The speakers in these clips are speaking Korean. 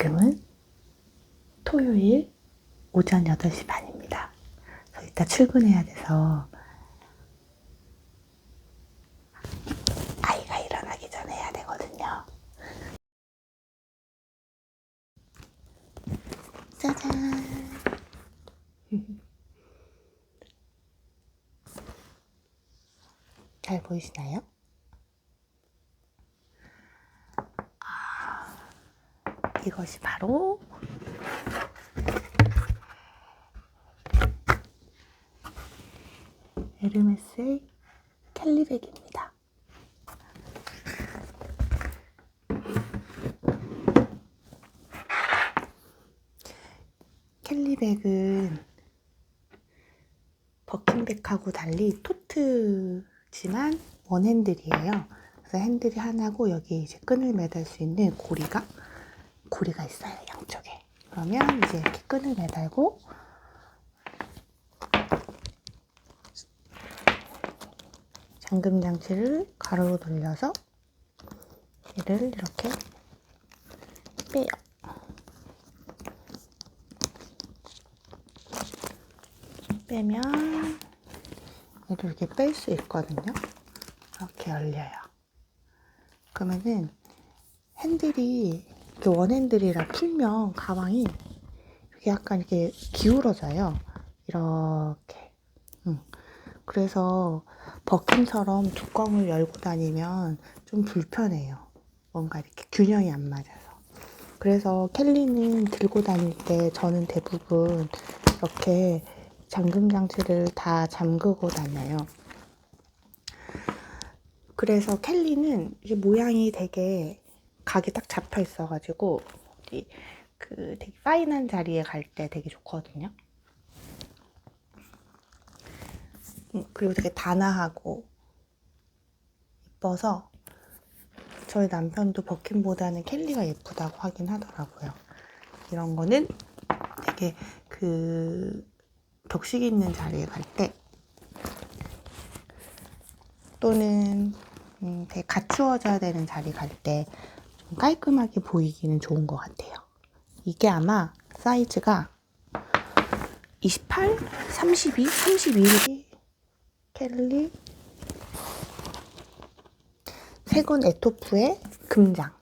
지금은 토요일 오전 8시 반입니다. 저 이따 출근해야 돼서 아이가 일어나기 전에 해야 되거든요. 짜잔. 잘 보이시나요? 이것이 바로 에르메스의 캘리백입니다. 캘리백은 버킨백하고 달리 토트지만 원핸들이에요. 그래서 핸들이 하나고 여기 이제 끈을 매달 수 있는 고리가 있어요, 양쪽에. 그러면 이제 이렇게 끈을 매달고 잠금 장치를 가로로 돌려서 얘를 이렇게 빼요. 빼면 얘를 이렇게 뺄 수 있거든요. 이렇게 열려요. 그러면은 핸들이 이렇게 원핸들이라 풀면 가방이 이렇게 약간 이렇게 기울어져요. 이렇게. 그래서 버킨처럼 뚜껑을 열고 다니면 좀 불편해요. 뭔가 이렇게 균형이 안 맞아서. 그래서 캘리는 들고 다닐 때 저는 대부분 이렇게 잠금 장치를 다 잠그고 다녀요. 그래서 캘리는 이게 모양이 되게 각이 딱 잡혀 있어가지고 되게 파인한 자리에 갈 때 되게 좋거든요. 그리고 되게 단아하고 이뻐서 저희 남편도 버킨보다는 캘리가 예쁘다고 하긴 하더라고요. 이런 거는 되게 격식 있는 자리에 갈 때 또는 되게 갖추어져야 되는 자리 갈 때 좀 깔끔하게 보이기는 좋은 것 같아요. 이게 아마 사이즈가 28, 32, 31 캘리 세군 에토프의 금장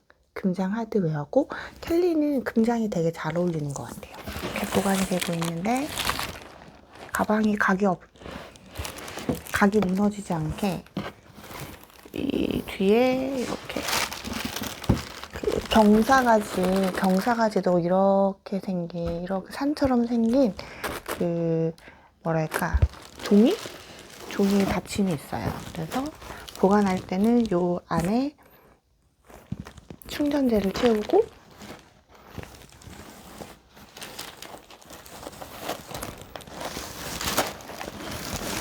하드웨어고 캘리는 금장이 되게 잘 어울리는 것 같아요. 이렇게 보관이 되고 있는데 가방이 각이 무너지지 않게 이 뒤에 이렇게 경사가지도 이렇게 산처럼 생긴 뭐랄까 종이 받침이 있어요. 그래서 보관할 때는 요 안에 충전재를 채우고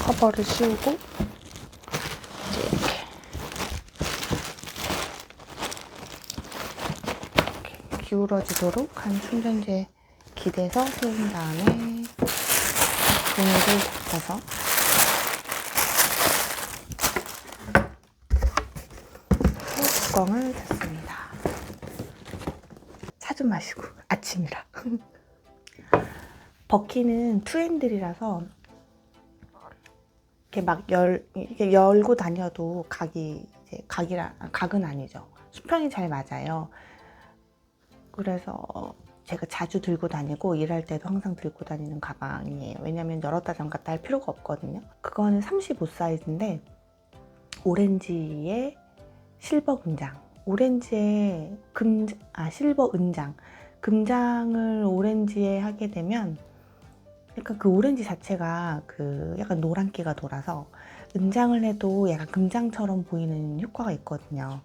커버를 씌우고 이제 이렇게 기울어지도록 한 충전재 기대서 세운 다음에 종이를 덮어서 뚜껑을 닫습니다. 차 좀 마시고 아침이라. 버킨은 투핸들이라서 이렇게 열고 다녀도 각은 아니죠. 수평이 잘 맞아요. 그래서 제가 자주 들고 다니고 일할 때도 항상 들고 다니는 가방이에요. 왜냐면 열었다 잠갔다 할 필요가 없거든요. 그거는 35 사이즈인데 오렌지에 실버 금장, 실버 은장, 금장을 오렌지에 하게 되면 약간 그 오렌지 자체가 약간 노란기가 돌아서 은장을 해도 약간 금장처럼 보이는 효과가 있거든요.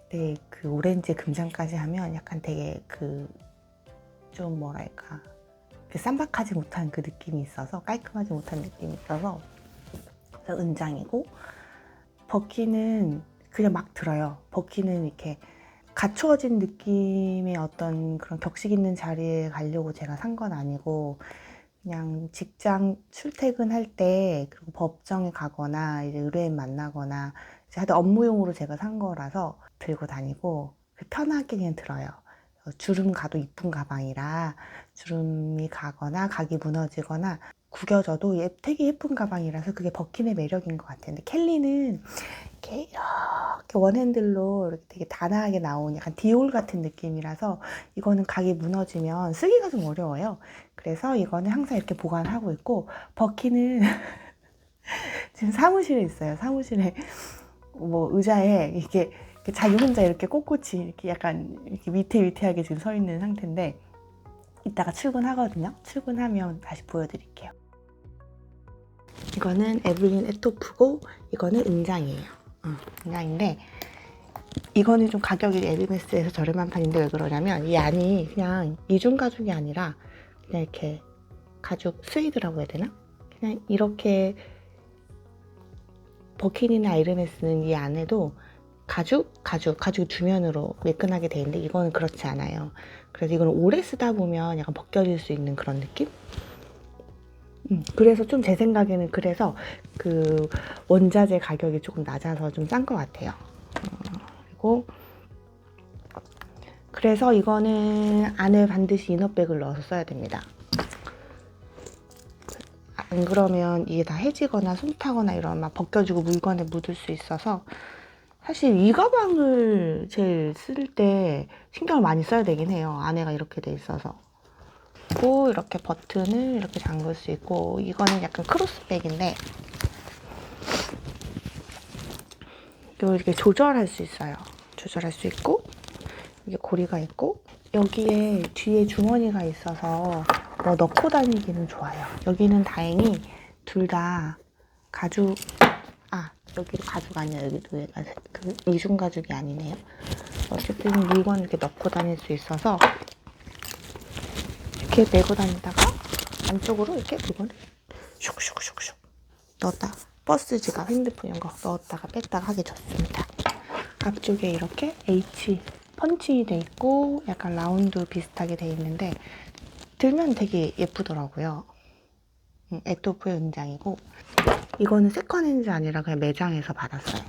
근데 그 오렌지 금장까지 하면 약간 되게 좀 뭐랄까 쌈박하지 못한 그 느낌이 있어서 깔끔하지 못한 느낌이 있어서 그래서 은장이고 버킨은 그냥 막 들어요. 버킨은 이렇게 갖추어진 느낌의 어떤 그런 격식 있는 자리에 가려고 제가 산 건 아니고 그냥 직장 출퇴근할 때 그리고 법정에 가거나 이제 의뢰인 만나거나 하여튼 업무용으로 제가 산 거라서 들고 다니고 편하게 그냥 들어요. 주름 가도 이쁜 가방이라 주름이 가거나 각이 무너지거나 구겨져도 되게 예쁜 가방이라서 그게 버킨의 매력인 것 같아요. 근데 켈리는 이렇게 원핸들로 이렇게 되게 단아하게 나온 약간 디올 같은 느낌이라서 이거는 각이 무너지면 쓰기가 좀 어려워요. 그래서 이거는 항상 이렇게 보관하고 있고, 버킨은 지금 사무실에 있어요. 사무실에 뭐 의자에 이렇게 자기 혼자 이렇게 꼿꼿이 이렇게 약간 이렇게 위태위태하게 지금 서 있는 상태인데, 이따가 출근하거든요. 출근하면 다시 보여드릴게요. 이거는 에블린 에토프고 이거는 은장이에요. 은장인데 이거는 좀 가격이 에르메스에서 저렴한 편인데, 왜 그러냐면 이 안이 그냥 이중 가죽이 아니라 그냥 이렇게 가죽 스웨이드라고 해야 되나? 그냥 이렇게 버킨이나 에르메스는 이 안에도 가죽 두 면으로 매끈하게 돼 있는데 이거는 그렇지 않아요. 그래서 이거는 오래 쓰다 보면 약간 벗겨질 수 있는 그런 느낌? 그래서 좀 제 생각에는 그래서 그 원자재 가격이 조금 낮아서 좀 싼 것 같아요. 그리고 그래서 이거는 안에 반드시 이너백을 넣어서 써야 됩니다. 안 그러면 이게 다 해지거나 손 타거나 이런 막 벗겨지고 물건에 묻을 수 있어서 사실 이 가방을 제일 쓸 때 신경을 많이 써야 되긴 해요. 안에가 이렇게 돼 있어서. 그리고 이렇게 버튼을 이렇게 잠글 수 있고, 이거는 약간 크로스백인데 이렇게 조절할 수 있어요. 조절할 수 있고, 이게 고리가 있고, 여기에 뒤에 주머니가 있어서 뭐 넣고 다니기는 좋아요. 여기는 다행히 둘 다 가죽, 여기도 가죽 아니야. 여기도 그 이중 가죽이 아니네요. 어쨌든 물건 이렇게 넣고 다닐 수 있어서 이렇게 메고 다니다가 안쪽으로 이렇게 물건을 슉슉슉슉 넣었다. 버스 지갑, 핸드폰 이런 거 넣었다가 뺐다가 하기 좋습니다. 앞쪽에 이렇게 H 펀칭이 돼 있고 약간 라운드 비슷하게 돼 있는데 들면 되게 예쁘더라고요. 에토프의 은장이고, 이거는 세컨핸즈 아니라 그냥 매장에서 받았어요.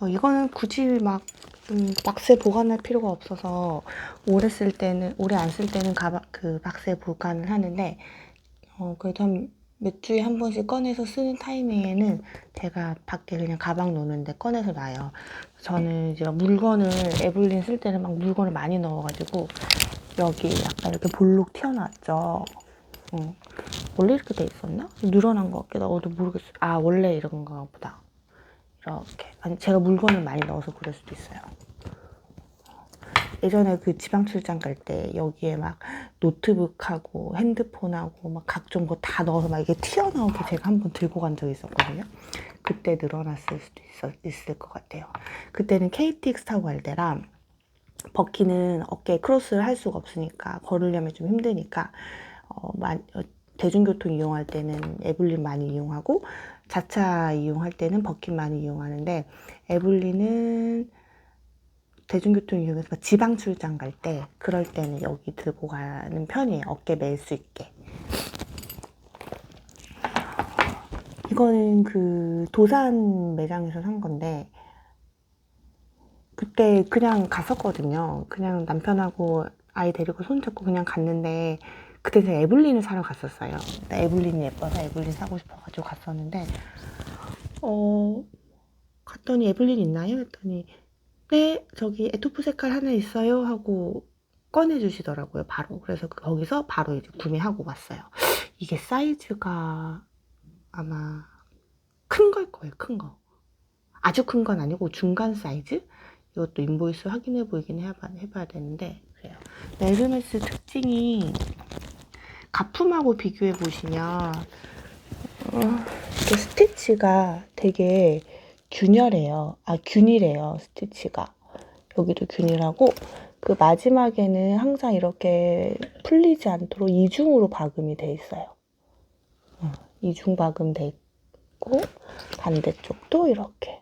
이거는 굳이 막 박스에 보관할 필요가 없어서 오래 안 쓸 때는 그 박스에 보관을 하는데, 그래도 한 몇 주에 한 번씩 꺼내서 쓰는 타이밍에는 제가 밖에 그냥 가방 놓는데 꺼내서 놔요. 저는 이제 물건을 에블린 쓸 때는 막 물건을 많이 넣어가지고 여기 약간 이렇게 볼록 튀어나왔죠. 원래 이렇게 돼 있었나? 늘어난 것 같기도 하고 모르겠어요. 원래 이런 건가 보다. 이렇게. 아니, 제가 물건을 많이 넣어서 그럴 수도 있어요. 예전에 그 지방 출장 갈 때 여기에 막 노트북하고 핸드폰하고 막 각종 거 다 넣어서 막 이게 튀어나오게 제가 한번 들고 간 적이 있었거든요. 그때 늘어났을 수도 있을 것 같아요. 그때는 KTX 타고 갈 때랑 버키는 어깨에 크로스를 할 수가 없으니까 걸으려면 좀 힘드니까 대중교통 이용할 때는 에블린 많이 이용하고 자차 이용할 때는 버킨 많이 이용하는데, 에블린은 대중교통 이용해서 지방 출장 갈 때 그럴 때는 여기 들고 가는 편이에요. 어깨 멜 수 있게. 이거는 그 도산 매장에서 산 건데 그때 그냥 갔었거든요. 그냥 남편하고 아이 데리고 손잡고 그냥 갔는데 그때 제가 에블린을 사러 갔었어요. 에블린이 예뻐서 에블린 사고 싶어가지고 갔었는데 갔더니 에블린 있나요? 했더니 네, 저기 에토프 색깔 하나 있어요 하고 꺼내주시더라고요, 바로. 그래서 거기서 바로 이제 구매하고 왔어요. 이게 사이즈가 아마 큰 걸 거예요, 큰 거. 아주 큰 건 아니고 중간 사이즈? 이것도 인보이스 확인해 보이긴 해봐야 되는데, 그래요. 에르메스 특징이 가품하고 비교해 보시면 스티치가 되게 균일해요. 스티치가. 여기도 균일하고, 그 마지막에는 항상 이렇게 풀리지 않도록 이중으로 박음이 돼 있어요. 이중 박음 돼 있고, 반대쪽도 이렇게.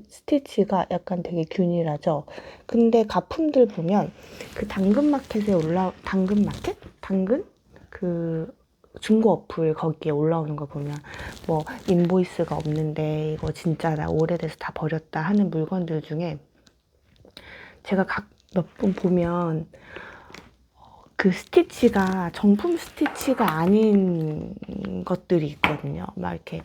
스티치가 약간 되게 균일하죠. 근데 가품들 보면 그 당근 그 중고 어플 거기에 올라오는 거 보면 뭐 인보이스가 없는데 이거 진짜 나 오래돼서 다 버렸다 하는 물건들 중에 제가 몇 번 보면 그 스티치가 정품 스티치가 아닌 것들이 있거든요. 막 이렇게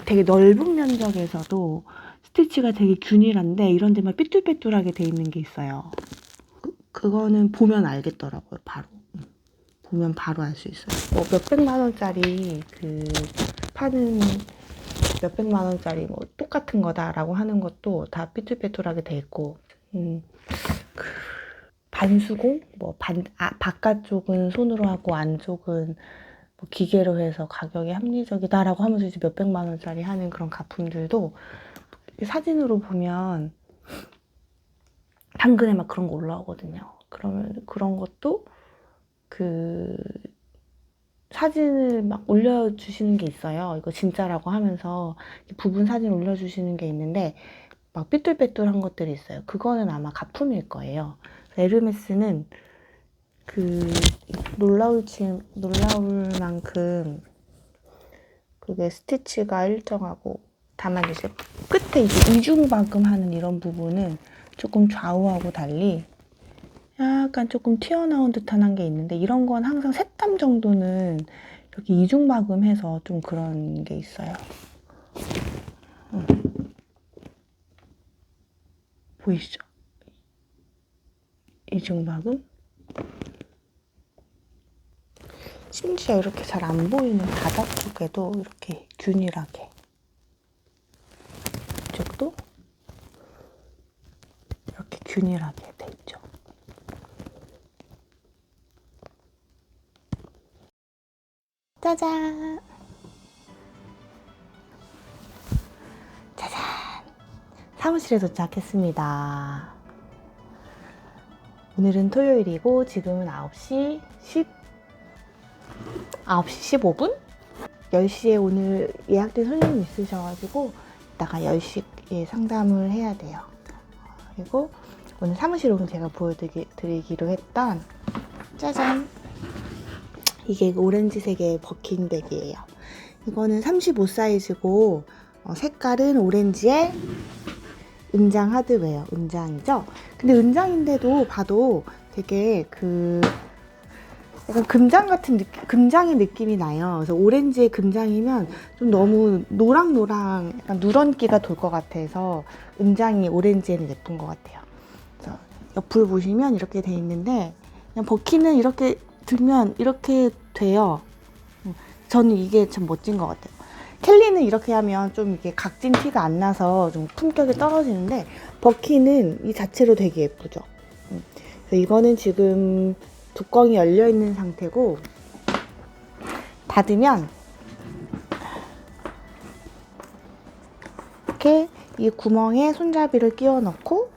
되게 넓은 면적에서도 스티치가 되게 균일한데 이런 데만 삐뚤빼뚤하게 돼 있는 게 있어요. 그거는 보면 알겠더라고요. 바로 보면 바로 알 수 있어요. 뭐 몇백만 원짜리 그 파는 몇백만 원짜리 뭐 똑같은 거다라고 하는 것도 다 삐뚤빼뚤하게 돼 있고, 그 반수공 뭐 바깥쪽은 손으로 하고 안쪽은 뭐 기계로 해서 가격이 합리적이다라고 하면서 이제 몇백만 원짜리 하는 그런 가품들도 사진으로 보면 당근에 막 그런 거 올라오거든요. 그러면 그런 것도 그 사진을 막 올려주시는 게 있어요. 이거 진짜라고 하면서 부분 사진 올려주시는 게 있는데 막 삐뚤빼뚤한 것들이 있어요. 그거는 아마 가품일 거예요. 에르메스는 그 놀라울 만큼 그게 스티치가 일정하고, 다만 이제 끝에 이제 이중박음하는 이런 부분은 조금 좌우하고 달리 약간 조금 튀어나온 듯한 한 게 있는데, 이런 건 항상 색감 정도는 이렇게 이중박음해서 좀 그런 게 있어요. 보이시죠? 이중박음? 심지어 이렇게 잘 안 보이는 바닥 쪽에도 이렇게 균일하게, 이쪽도 이렇게 균일하게 돼 있죠. 짜잔! 짜잔! 사무실에 도착했습니다. 오늘은 토요일이고 지금은 9시 15분? 10시에 오늘 예약된 손님이 있으셔가지고 이따가 10시에 상담을 해야 돼요. 그리고 오늘 사무실 오늘 제가 보여드리기로 했던 짜잔! 이게 오렌지색의 버킨백이에요. 이거는 35 사이즈고 색깔은 오렌지에 은장 하드웨어, 은장이죠. 근데 은장인데도 봐도 되게 그 약간 금장 같은 금장의 느낌이 나요. 그래서 오렌지의 금장이면 좀 너무 노랑노랑 약간 누런기가 돌 것 같아서 은장이 오렌지에는 예쁜 것 같아요. 그래서 옆을 보시면 이렇게 돼 있는데 그냥 버키는 이렇게 들면 이렇게 돼요. 저는 이게 참 멋진 것 같아요. 켈리는 이렇게 하면 좀 이게 각진 티가 안 나서 좀 품격이 떨어지는데 버키는 이 자체로 되게 예쁘죠. 그래서 이거는 지금 뚜껑이 열려 있는 상태고, 닫으면 이렇게 이 구멍에 손잡이를 끼워 넣고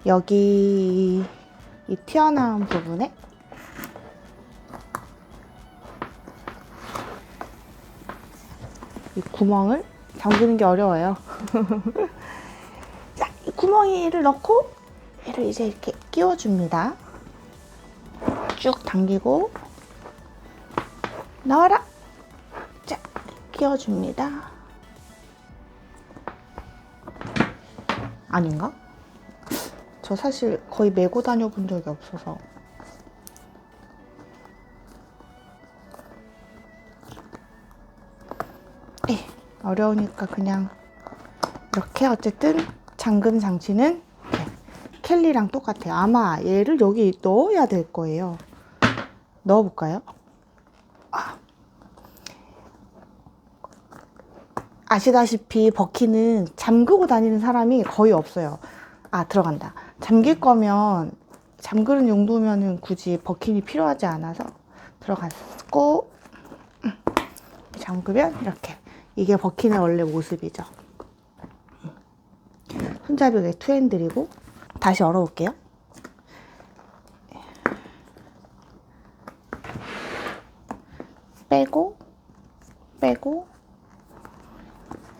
여기 이 튀어나온 부분에 이 구멍을 잠그는 게 어려워요. 자, 이 구멍이를 넣고 얘를 이제 이렇게 끼워줍니다. 쭉 당기고 넣어라. 자, 끼워줍니다. 아닌가? 저 사실 거의 메고 다녀본 적이 없어서. 어려우니까 그냥 이렇게. 어쨌든 잠금 장치는 켈리랑 똑같아요. 아마 얘를 여기 넣어야 될 거예요. 넣어볼까요? 아시다시피 버키는 잠그고 다니는 사람이 거의 없어요. 들어간다. 잠길 거면, 잠그는 용도면은 굳이 버킨이 필요하지 않아서 들어갔고, 잠그면 이렇게. 이게 버킨의 원래 모습이죠. 손잡이가 투핸들이고. 다시 열어볼게요. 빼고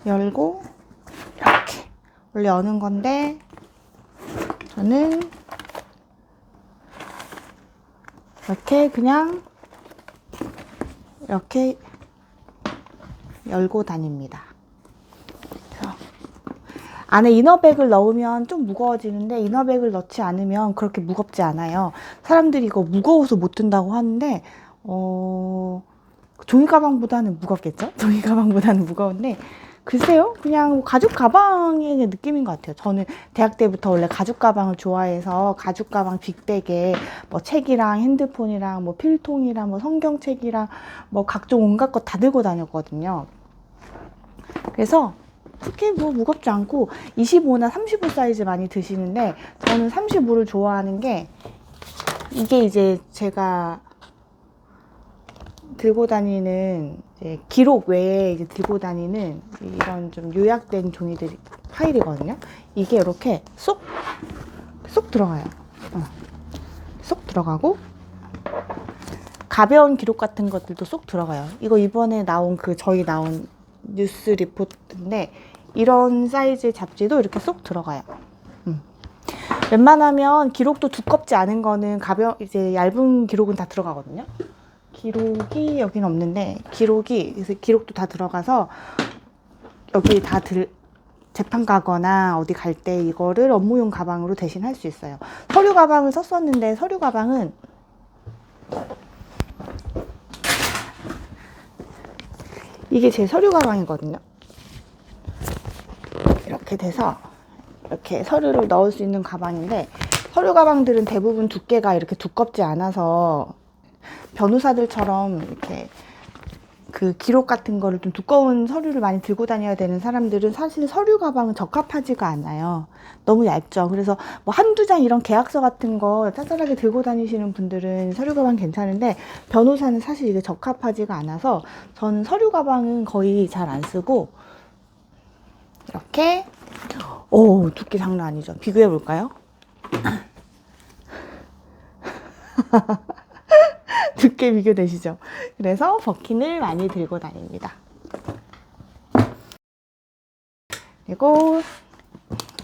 열고 이렇게. 원래 여는 건데 저는 이렇게 그냥 이렇게 열고 다닙니다. 안에 이너백을 넣으면 좀 무거워지는데 이너백을 넣지 않으면 그렇게 무겁지 않아요. 사람들이 이거 무거워서 못 든다고 하는데 종이 가방보다는 무겁겠죠? 종이 가방보다는 무거운데 글쎄요, 그냥 가죽 가방의 느낌인 것 같아요. 저는 대학 때부터 원래 가죽 가방을 좋아해서 가죽 가방 빅백에 뭐 책이랑 핸드폰이랑 뭐 필통이랑 뭐 성경책이랑 뭐 각종 온갖 것 다 들고 다녔거든요. 그래서 그렇게 뭐 무겁지 않고 25나 35 사이즈 많이 드시는데 저는 35를 좋아하는 게 이게 이제 제가 들고 다니는 이제 기록 외에 이제 들고 다니는 이런 좀 요약된 종이들이 파일이거든요. 이게 이렇게 쏙 들어가요. 쏙 들어가고 가벼운 기록 같은 것들도 쏙 들어가요. 이거 이번에 나온 저희 나온 뉴스 리포트인데 이런 사이즈의 잡지도 이렇게 쏙 들어가요. 웬만하면 기록도 두껍지 않은 거는 이제 얇은 기록은 다 들어가거든요. 기록이 여기는 없는데 그래서 기록도 다 들어가서 여기 다 재판 가거나 어디 갈 때 이거를 업무용 가방으로 대신 할 수 있어요. 서류 가방을 썼었는데 서류 가방은 이게 제 서류 가방이거든요. 이렇게 돼서 이렇게 서류를 넣을 수 있는 가방인데 서류 가방들은 대부분 두께가 이렇게 두껍지 않아서 변호사들처럼 이렇게 그 기록 같은 거를 좀 두꺼운 서류를 많이 들고 다녀야 되는 사람들은 사실 서류 가방은 적합하지가 않아요. 너무 얇죠. 그래서 뭐 한두 장 이런 계약서 같은 거 짜잘하게 들고 다니시는 분들은 서류 가방 괜찮은데 변호사는 사실 이게 적합하지가 않아서 저는 서류 가방은 거의 잘 안 쓰고 이렇게 두께 장난 아니죠. 비교해 볼까요? 두께 비교되시죠? 그래서 버킨을 많이 들고 다닙니다. 그리고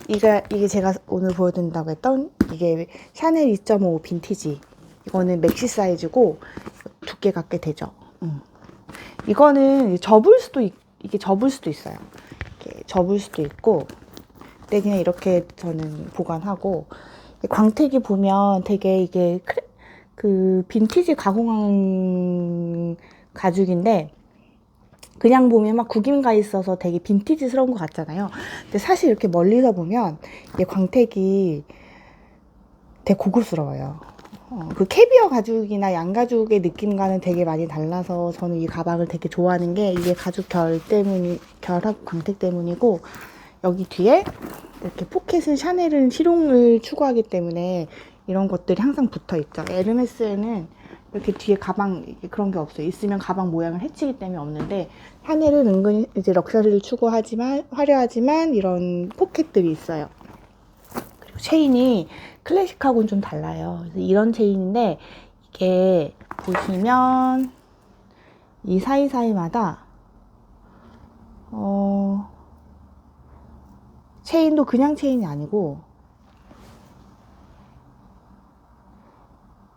이게 제가 오늘 보여드린다고 했던 이게 샤넬 2.5 빈티지. 이거는 맥시 사이즈고 두께가 꽤 되죠. 이거는 이게 접을 수도 있어요. 이렇게 접을 수도 있고, 근데 그냥 이렇게 저는 보관하고, 광택이 보면 되게 이게 그 빈티지 가공한 가죽인데 그냥 보면 막 구김 가 있어서 되게 빈티지스러운 것 같잖아요. 근데 사실 이렇게 멀리서 보면 이 광택이 되게 고급스러워요. 그 캐비어 가죽이나 양가죽의 느낌과는 되게 많이 달라서 저는 이 가방을 되게 좋아하는 게 이게 가죽 결합 광택 때문이고, 여기 뒤에 이렇게 포켓은 샤넬은 실용을 추구하기 때문에 이런 것들이 항상 붙어 있죠. 에르메스에는 이렇게 뒤에 가방 그런 게 없어요. 있으면 가방 모양을 해치기 때문에 없는데 샤넬은 은근히 이제 럭셔리를 추구하지만 화려하지만 이런 포켓들이 있어요. 그리고 체인이 클래식하고는 좀 달라요. 그래서 이런 체인인데 이게 보시면 이 사이사이마다 체인도 그냥 체인이 아니고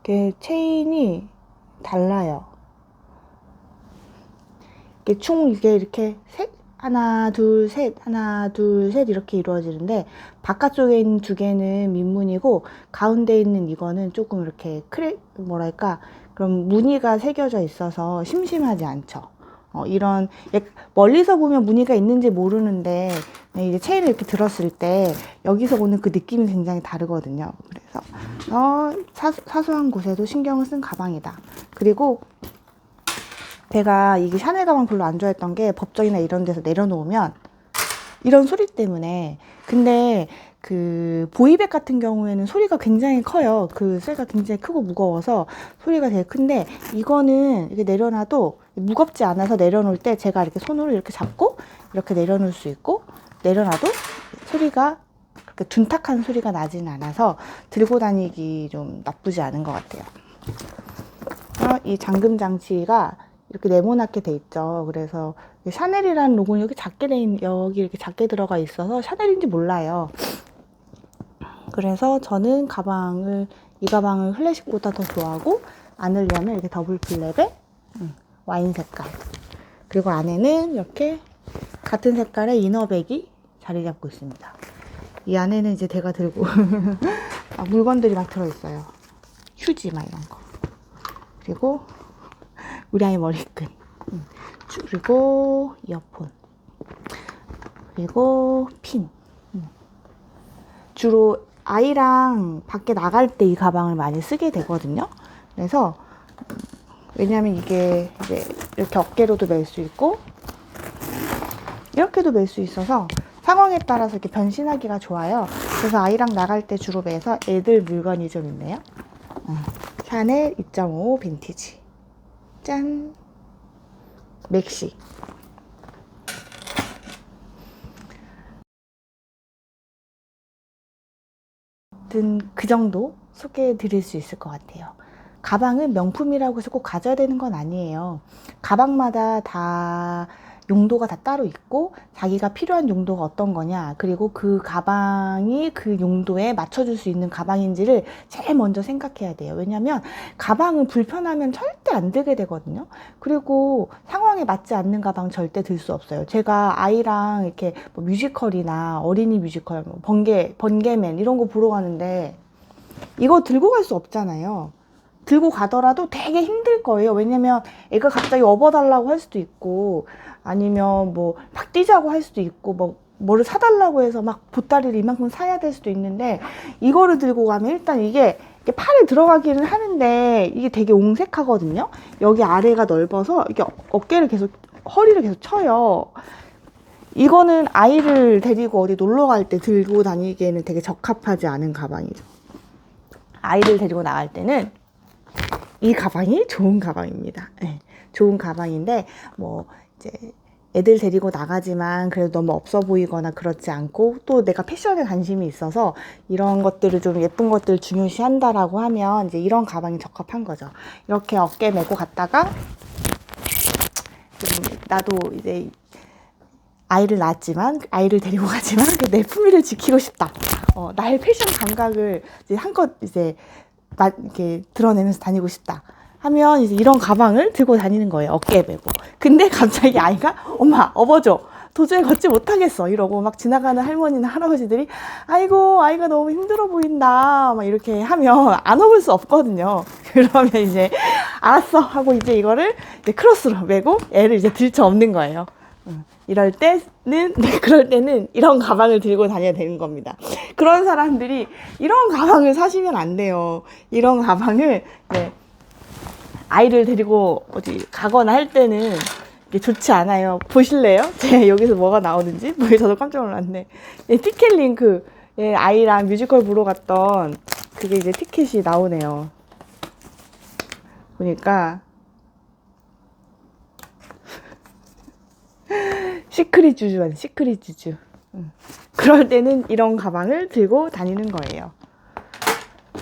이게 체인이 달라요. 이게 이렇게 하나 둘 셋 이렇게 이루어지는데 바깥쪽에 있는 두 개는 민무늬고 가운데 있는 이거는 조금 이렇게 뭐랄까 그런 무늬가 새겨져 있어서 심심하지 않죠. 이런 멀리서 보면 무늬가 있는지 모르는데 이제 체인을 이렇게 들었을 때 여기서 오는 그 느낌이 굉장히 다르거든요. 그래서 사소한 곳에도 신경을 쓴 가방이다. 그리고 제가 이게 샤넬 가방 별로 안 좋아했던 게 법정이나 이런 데서 내려놓으면 이런 소리 때문에. 근데 그 보이백 같은 경우에는 소리가 굉장히 커요. 그 쇠가 굉장히 크고 무거워서 소리가 되게 큰데 이거는 이렇게 내려놔도 무겁지 않아서 내려놓을 때 제가 이렇게 손으로 이렇게 잡고 이렇게 내려놓을 수 있고, 내려놔도 소리가 그렇게 둔탁한 소리가 나지는 않아서 들고 다니기 좀 나쁘지 않은 것 같아요. 이 잠금 장치가 이렇게 네모나게 돼 있죠. 그래서 샤넬이라는 로고는 여기 이렇게 작게 들어가 있어서 샤넬인지 몰라요. 그래서 저는 이 가방을 클래식보다 더 좋아하고, 안으려면 이렇게 더블 블랙에 와인 색깔, 그리고 안에는 이렇게 같은 색깔의 이너백이 자리 잡고 있습니다. 이 안에는 이제 제가 들고 물건들이 막 들어있어요. 휴지 막 이런 거. 그리고 우리 아이 머리끈. 그리고 이어폰. 그리고 핀. 주로 아이랑 밖에 나갈 때 이 가방을 많이 쓰게 되거든요. 그래서 왜냐면 이게 이제 이렇게 어깨로도 멜 수 있고 이렇게도 멜 수 있어서 상황에 따라서 이렇게 변신하기가 좋아요. 그래서 아이랑 나갈 때 주로 매서 애들 물건이 좀 있네요. 샤넬 2.5 빈티지. 짠. 맥시. 그 정도 소개해 드릴 수 있을 것 같아요. 가방은 명품이라고 해서 꼭 가져야 되는 건 아니에요. 가방마다 다 용도가 다 따로 있고 자기가 필요한 용도가 어떤 거냐, 그리고 그 가방이 그 용도에 맞춰줄 수 있는 가방인지를 제일 먼저 생각해야 돼요. 왜냐면 가방은 불편하면 절대 안 들게 되거든요. 그리고 상황에 맞지 않는 가방 절대 들 수 없어요. 제가 아이랑 이렇게 뭐 뮤지컬이나 어린이 뮤지컬, 뭐 번개맨 이런 거 보러 가는데 이거 들고 갈 수 없잖아요. 들고 가더라도 되게 힘들 거예요. 왜냐면 애가 갑자기 업어달라고 할 수도 있고, 아니면 뭐 막 뛰자고 할 수도 있고, 뭐를 사달라고 해서 막 보따리를 이만큼 사야 될 수도 있는데, 이거를 들고 가면 일단 이게 팔에 들어가기는 하는데 이게 되게 옹색하거든요. 여기 아래가 넓어서 이게 어깨를 계속, 허리를 계속 쳐요. 이거는 아이를 데리고 어디 놀러 갈 때 들고 다니기에는 되게 적합하지 않은 가방이죠. 아이를 데리고 나갈 때는 이 가방이 좋은 가방입니다. 네, 좋은 가방인데 뭐 이제 애들 데리고 나가지만 그래도 너무 없어 보이거나 그렇지 않고, 또 내가 패션에 관심이 있어서 이런 것들을 좀 예쁜 것들을 중요시한다라고 하면 이제 이런 가방이 적합한 거죠. 이렇게 어깨 메고 갔다가 나도 이제 아이를 낳았지만, 아이를 데리고 가지만 내 품위를 지키고 싶다. 나의 패션 감각을 이제 한껏 이제 이렇게 드러내면서 다니고 싶다 하면 이제 이런 가방을 들고 다니는 거예요. 어깨에 메고. 근데 갑자기 아이가 엄마 업어줘, 도저히 걷지 못하겠어 이러고 막 지나가는 할머니나 할아버지들이 아이고 아이가 너무 힘들어 보인다 막 이렇게 하면 안 업을 수 없거든요. 그러면 이제 알았어 하고 이제 이거를 이제 크로스로 메고 애를 이제 들쳐 업는 거예요. 그럴 때는 이런 가방을 들고 다녀야 되는 겁니다. 그런 사람들이 이런 가방을 사시면 안 돼요. 이런 가방을, 네, 아이를 데리고 어디 가거나 할 때는 이게 좋지 않아요. 보실래요? 제가 여기서 뭐가 나오는지? 저도 깜짝 놀랐네. 티켓 링크, 아이랑 뮤지컬 보러 갔던 그게 이제 티켓이 나오네요. 보니까 시크릿 주주한 시크릿 주주. 그럴 때는 이런 가방을 들고 다니는 거예요.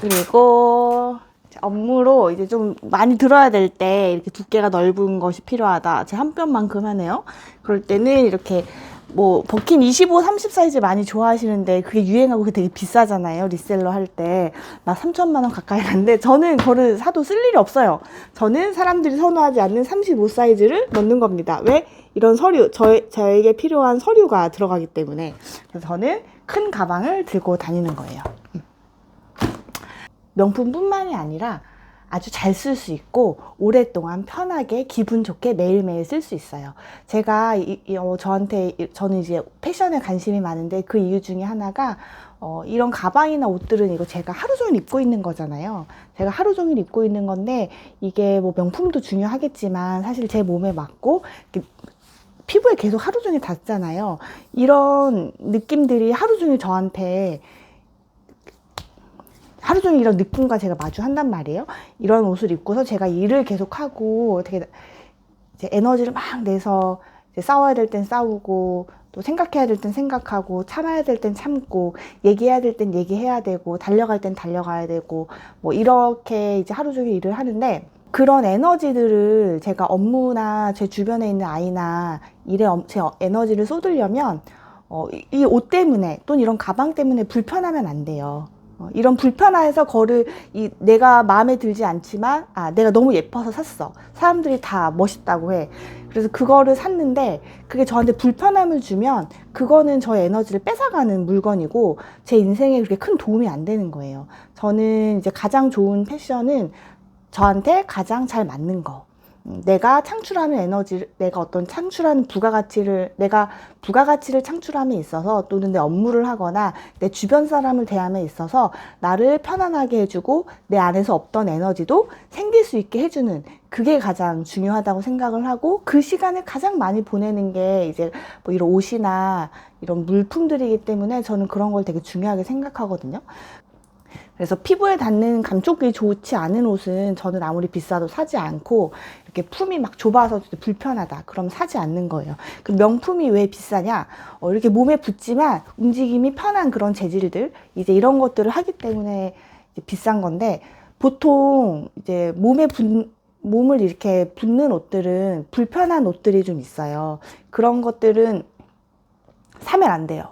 그리고 업무로 이제 좀 많이 들어야 될 때 이렇게 두께가 넓은 것이 필요하다. 제 한 뼘만큼 하네요. 그럴 때는 이렇게 뭐 버킨 25, 30 사이즈 많이 좋아하시는데 그게 유행하고 그게 되게 비싸잖아요. 리셀러 할 때 막 3천만 원 가까이 하는데 저는 그거를 사도 쓸 일이 없어요. 저는 사람들이 선호하지 않는 35 사이즈를 넣는 겁니다. 왜? 이런 서류, 저에게 필요한 서류가 들어가기 때문에. 그래서 저는 큰 가방을 들고 다니는 거예요. 명품뿐만이 아니라 아주 잘 쓸 수 있고 오랫동안 편하게 기분 좋게 매일매일 쓸 수 있어요. 제가 저는 이제 패션에 관심이 많은데 그 이유 중에 하나가 이런 가방이나 옷들은 이거 제가 하루 종일 입고 있는 거잖아요. 제가 하루 종일 입고 있는 건데 이게 뭐 명품도 중요하겠지만 사실 제 몸에 맞고 피부에 계속 하루 종일 닿잖아요. 이런 느낌들이 하루 종일 저한테 하루 종일 이런 느낌과 제가 마주한단 말이에요. 이런 옷을 입고서 제가 일을 계속하고 되게 이제 에너지를 막 내서 이제 싸워야 될 땐 싸우고, 또 생각해야 될 땐 생각하고, 참아야 될 땐 참고, 얘기해야 될 땐 얘기해야 되고, 달려갈 땐 달려가야 되고, 뭐 이렇게 이제 하루 종일 일을 하는데, 그런 에너지들을 제가 업무나 제 주변에 있는 아이나 일에 제 에너지를 쏟으려면 이 옷 때문에 또는 이런 가방 때문에 불편하면 안 돼요. 이런 불편해서 내가 마음에 들지 않지만 내가 너무 예뻐서 샀어. 사람들이 다 멋있다고 해. 그래서 그거를 샀는데 그게 저한테 불편함을 주면 그거는 저의 에너지를 뺏어가는 물건이고 제 인생에 그렇게 큰 도움이 안 되는 거예요. 저는 이제 가장 좋은 패션은 저한테 가장 잘 맞는 거. 내가 창출하는 에너지, 내가 부가가치를 창출함에 있어서 또는 내 업무를 하거나 내 주변 사람을 대함에 있어서 나를 편안하게 해주고 내 안에서 없던 에너지도 생길 수 있게 해주는 그게 가장 중요하다고 생각을 하고 그 시간을 가장 많이 보내는 게 이제 뭐 이런 옷이나 이런 물품들이기 때문에 저는 그런 걸 되게 중요하게 생각하거든요. 그래서 피부에 닿는 감촉이 좋지 않은 옷은 저는 아무리 비싸도 사지 않고 이렇게 품이 막 좁아서 불편하다. 그럼 사지 않는 거예요. 그 명품이 왜 비싸냐? 이렇게 몸에 붙지만 움직임이 편한 그런 재질들 이제 이런 것들을 하기 때문에 이제 비싼 건데 보통 이제 몸을 이렇게 붙는 옷들은 불편한 옷들이 좀 있어요. 그런 것들은 사면 안 돼요.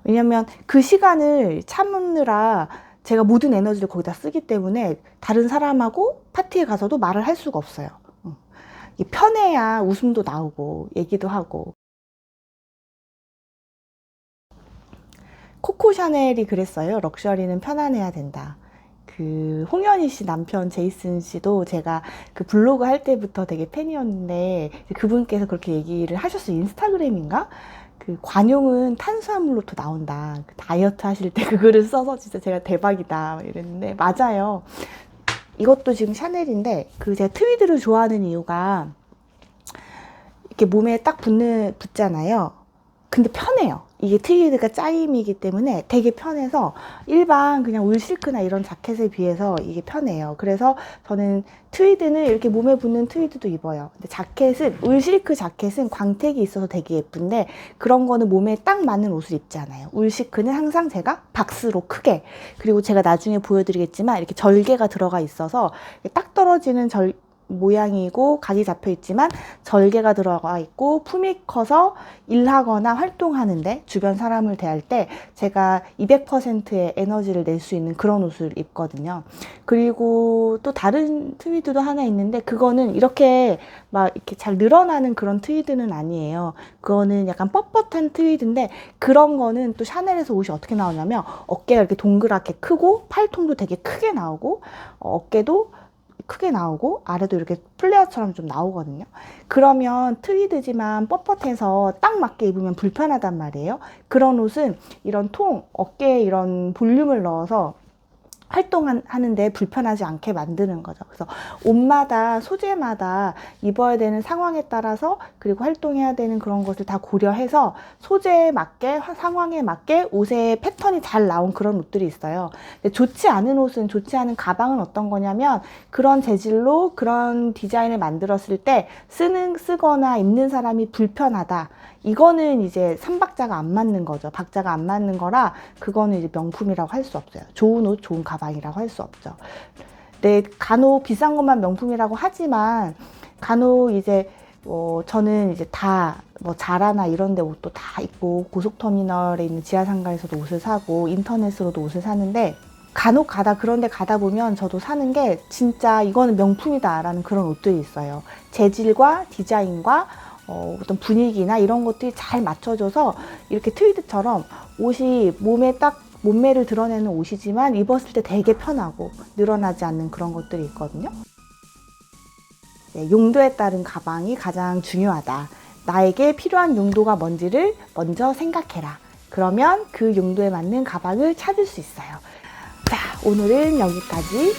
왜냐면 그 시간을 참느라 제가 모든 에너지를 거기다 쓰기 때문에 다른 사람하고 파티에 가서도 말을 할 수가 없어요. 편해야 웃음도 나오고 얘기도 하고. 코코 샤넬이 그랬어요. 럭셔리는 편안해야 된다. 그 홍현희 씨 남편 제이슨 씨도 제가 그 블로그 할 때부터 되게 팬이었는데 그분께서 그렇게 얘기를 하셨어요. 인스타그램인가? 그 관용은 탄수화물로부터 나온다. 그 다이어트 하실 때 그 글을 써서 진짜 제가 대박이다 이랬는데 맞아요. 이것도 지금 샤넬인데 그 제가 트위드를 좋아하는 이유가 이렇게 몸에 딱 붙잖아요. 근데 편해요. 이게 트위드가 짜임이기 때문에 되게 편해서 일반 그냥 울 실크나 이런 자켓에 비해서 이게 편해요. 그래서 저는 트위드는 이렇게 몸에 붙는 트위드도 입어요. 근데 자켓은 울 실크 자켓은 광택이 있어서 되게 예쁜데 그런 거는 몸에 딱 맞는 옷을 입잖아요. 울 실크는 항상 제가 박스로 크게 그리고 제가 나중에 보여드리겠지만 이렇게 절개가 들어가 있어서 딱 떨어지는 모양이고 각이 잡혀 있지만 절개가 들어가 있고 품이 커서 일하거나 활동하는데 주변 사람을 대할 때 제가 200%의 에너지를 낼 수 있는 그런 옷을 입거든요. 그리고 또 다른 트위드도 하나 있는데 그거는 이렇게 막 이렇게 잘 늘어나는 그런 트위드는 아니에요. 그거는 약간 뻣뻣한 트위드인데 그런 거는 또 샤넬에서 옷이 어떻게 나오냐면 어깨가 이렇게 동그랗게 크고 팔통도 되게 크게 나오고 어깨도 크게 나오고 아래도 이렇게 플레어처럼 좀 나오거든요. 그러면 트위드지만 뻣뻣해서 딱 맞게 입으면 불편하단 말이에요. 그런 옷은 이런 어깨에 이런 볼륨을 넣어서 활동하는데 불편하지 않게 만드는 거죠. 그래서 옷마다 소재마다 입어야 되는 상황에 따라서 그리고 활동해야 되는 그런 것을 다 고려해서 소재에 맞게 상황에 맞게 옷의 패턴이 잘 나온 그런 옷들이 있어요. 근데 좋지 않은 옷은 좋지 않은 가방은 어떤 거냐면 그런 재질로 그런 디자인을 만들었을 때 쓰거나 입는 사람이 불편하다. 이거는 이제 3박자가 안 맞는 거죠. 박자가 안 맞는 거라 그거는 이제 명품이라고 할 수 없어요. 좋은 옷, 좋은 가방이라고 할 수 없죠. 네, 간혹 비싼 것만 명품이라고 하지만 간혹 이제 저는 이제 다 자라나 이런 데 옷도 다 입고 고속터미널에 있는 지하상가에서도 옷을 사고 인터넷으로도 옷을 사는데 간혹 그런 데 가다 보면 저도 사는 게 진짜 이거는 명품이다 라는 그런 옷들이 있어요. 재질과 디자인과 어떤 분위기나 이런 것들이 잘 맞춰져서 이렇게 트위드처럼 옷이 몸매를 드러내는 옷이지만 입었을 때 되게 편하고 늘어나지 않는 그런 것들이 있거든요. 네, 용도에 따른 가방이 가장 중요하다. 나에게 필요한 용도가 뭔지를 먼저 생각해라. 그러면 그 용도에 맞는 가방을 찾을 수 있어요. 자, 오늘은 여기까지.